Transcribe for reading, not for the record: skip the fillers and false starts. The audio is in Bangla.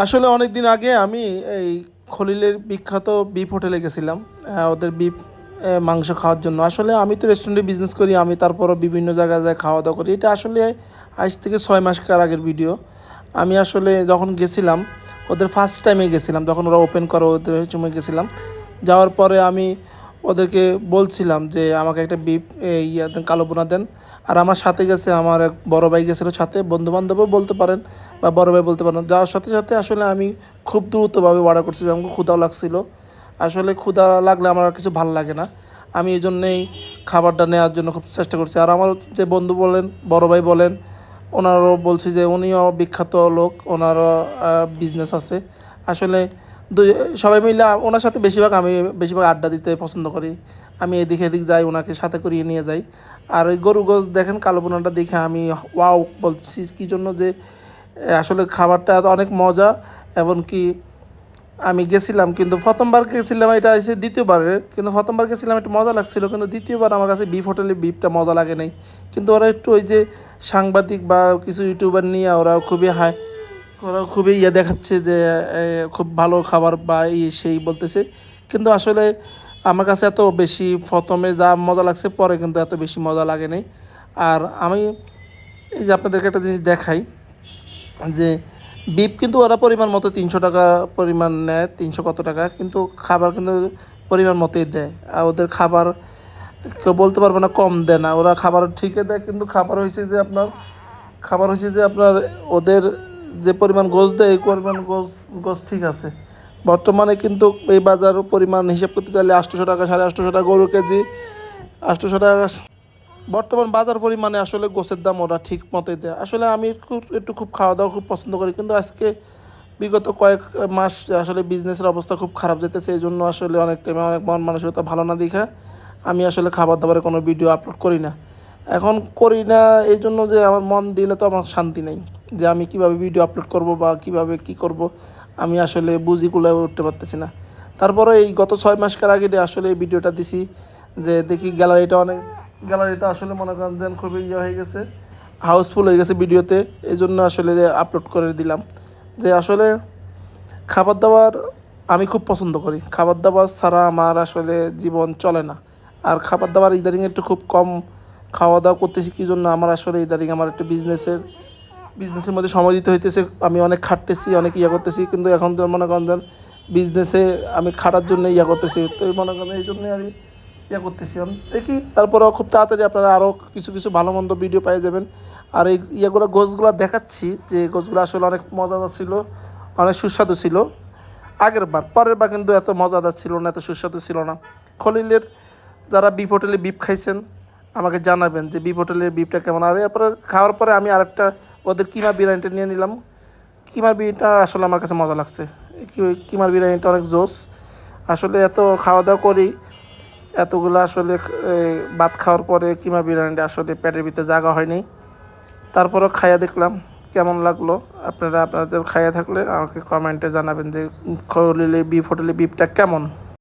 আসলে অনেক দিন আগে আমি এই খলিলের বিখ্যাত বিফ হোটেলে গেছিলাম। ওদের বিফ মাংস খাওয়ার জন্য। আসলে আমি তো রেস্টুরেন্টে বিজনেস করি, আমি তারপরও বিভিন্ন জায়গায় যাই খাওয়া দাওয়া করি। এটা আসলে আজ থেকে 6 মাস আগের ভিডিও। আমি আসলে যখন গেছিলাম, ওদের ফার্স্ট টাইমে গেছিলাম, যখন ওরা ওপেন করে ওদের সময় গেছিলাম। যাওয়ার পরে আমি ওদেরকে বলছিলাম যে আমাকে একটা বিফ ইয়া দেন, কালো বোনা দেন। আর আমার সাথে গেছে আমার এক বড় ভাই গেছিলো সাথে, বন্ধু বান্ধবও বলতে পারেন বা বড় ভাই বলতে পারেন। যাওয়ার সাথে সাথে আসলে আমি খুব দ্রুতভাবে অর্ডার করছি, আমাকে ক্ষুধাও লাগছিল। আসলে ক্ষুধা লাগলে আমার আর কিছু ভালো লাগে না। আমি এই জন্যেই খাবারটা নেওয়ার জন্য খুব চেষ্টা করছি। আর আমার যে বন্ধু বলেন, বড় ভাই বলেন, ওনারও বলছি যে উনিও বিখ্যাত লোক, ওনারও বিজনেস আছে। আসলে দুই সবাই মিলে ওনার সাথে বেশিরভাগ আড্ডা দিতে পছন্দ করি। আমি এদিক এদিক যাই, ওনাকে সাথে করিয়ে নিয়ে যাই। আর ওই গরু গোস দেখেন, কালো বোনাটা দেখে আমি ওয়াও বলছি, কী জন্য যে আসলে খাবারটা অনেক মজা। এমনকি আমি গেছিলাম, কিন্তু প্রথমবার গেছিলাম, এটা এসে দ্বিতীয়বারের, কিন্তু প্রথমবার গেছিলাম একটু মজা লাগছিল, কিন্তু দ্বিতীয়বার আমার কাছে বিফ হোটেলে বিফটা মজা লাগে নাই। কিন্তু ওরা একটু ওই যে সাংবাদিক বা কিছু ইউটিউবার নিয়ে ওরা খুবই দেখাচ্ছে যে খুব ভালো খাবার বা সেই বলতেছে। কিন্তু আসলে আমার কাছে এত বেশি প্রথমে যা মজা লাগছে, পরে কিন্তু এত বেশি মজা লাগে নাই। আর আমি এই যে আপনাদেরকে একটা জিনিস দেখাই, যে বিপ কিন্তু ওরা পরিমাণ মতো 300 টাকা পরিমাণ নেয়, 300 কত টাকা, কিন্তু খাবার কিন্তু পরিমাণ মতোই দেয়। আর ওদের খাবার কেউ বলতে পারবে না কম দেয় না, ওরা খাবার ঠিকই দেয়। কিন্তু খাবার হয়েছে যে আপনার ওদের যে পরিমাণ গোছ দেয়, এই পরিমাণ গোছ ঠিক আছে। বর্তমানে কিন্তু এই বাজার পরিমাণ হিসাব করতে চাইলে 800 টাকা, 850 টাকা গরু কেজি, 800 টাকা বর্তমান বাজার পরিমাণে আসলে গোছের দাম ওরা ঠিক মতোই দেয়। আসলে আমি খুব খাওয়া দাওয়া খুব পছন্দ করি, কিন্তু আজকে বিগত কয়েক মাস আসলে বিজনেসের অবস্থা খুব খারাপ যেতেছে। এই জন্য আসলে অনেক টাইমে অনেক মন মানসিকতা ভালো না দেখা আমি আসলে খাবার দাবারের কোনো ভিডিও আপলোড করি না। এখন করি না এই জন্য যে আমার মন দিলে তো আমার শান্তি নেই, যে আমি কিভাবে ভিডিও আপলোড করব বা কিভাবে কি করব, আমি আসলে বুঝি কুলায় উঠতে পারতেছি না। তারপরে এই গত 6 মাস আগে আসলে এই ভিডিওটা দিছি, যে দেখি গ্যালারিটা আসলে মনে করেন যে খুবই হয়ে গেছে, হাউসফুল হয়ে গেছে ভিডিওতে। এই জন্য আসলে আপলোড করে দিলাম যে আসলে খাবার দাবার আমি খুব পছন্দ করি। খাবার দাবার ছাড়া আমার আসলে জীবন চলে না। আর খাবার দাবার ইদানিং একটু খুব কম খাওয়া দাওয়া করতেছি, কী জন্য আমার আসলে ইদানিং আমার একটু বিজনেসের মধ্যে সময় দিতে হইতেছে। আমি অনেক খাটতেছি, অনেক করতেছি, কিন্তু এখন তো মনে করেন যে বিজনেসে আমি খাটার জন্য করতেছি, তো এই মনে করেন এই জন্যই আমি করতেছি। আমি দেখি তারপরেও খুব তাড়াতাড়ি আপনারা আরও কিছু কিছু ভালো মন্দ ভিডিও পেয়ে যাবেন। আর এই গোছগুলো দেখাচ্ছি, যে গোছগুলো আসলে অনেক মজাদার ছিল, অনেক সুস্বাদু ছিল। পরের বার কিন্তু এত মজাদার ছিল না, এত সুস্বাদু ছিল না। খলিলের যারা বিফ হোটেলে বিফ খাইছেন আমাকে জানাবেন যে বিফ হোটেলের বিফটা কেমন। আর এরপরে খাওয়ার পরে আমি আরেকটা ওদের কিমা বিরিয়ানিটা নিয়ে নিলাম। কিমার বিরিয়ানিটা আসলে আমার কাছে মজা লাগছে। কিমার বিরিয়ানিটা অনেক জোস। আসলে এত খাওয়া দাওয়া করি, এতগুলো আসলে ভাত খাওয়ার পরে কিমা বিরিয়ানিটা আসলে পেটের ভিতরে জায়গা হয়নি। তারপরও খাইয়া দেখলাম কেমন লাগলো। আপনাদের খাইয়া থাকলে আমাকে কমেন্টে জানাবেন যে খলিলের বিফ হোটেলের বিফটা কেমন।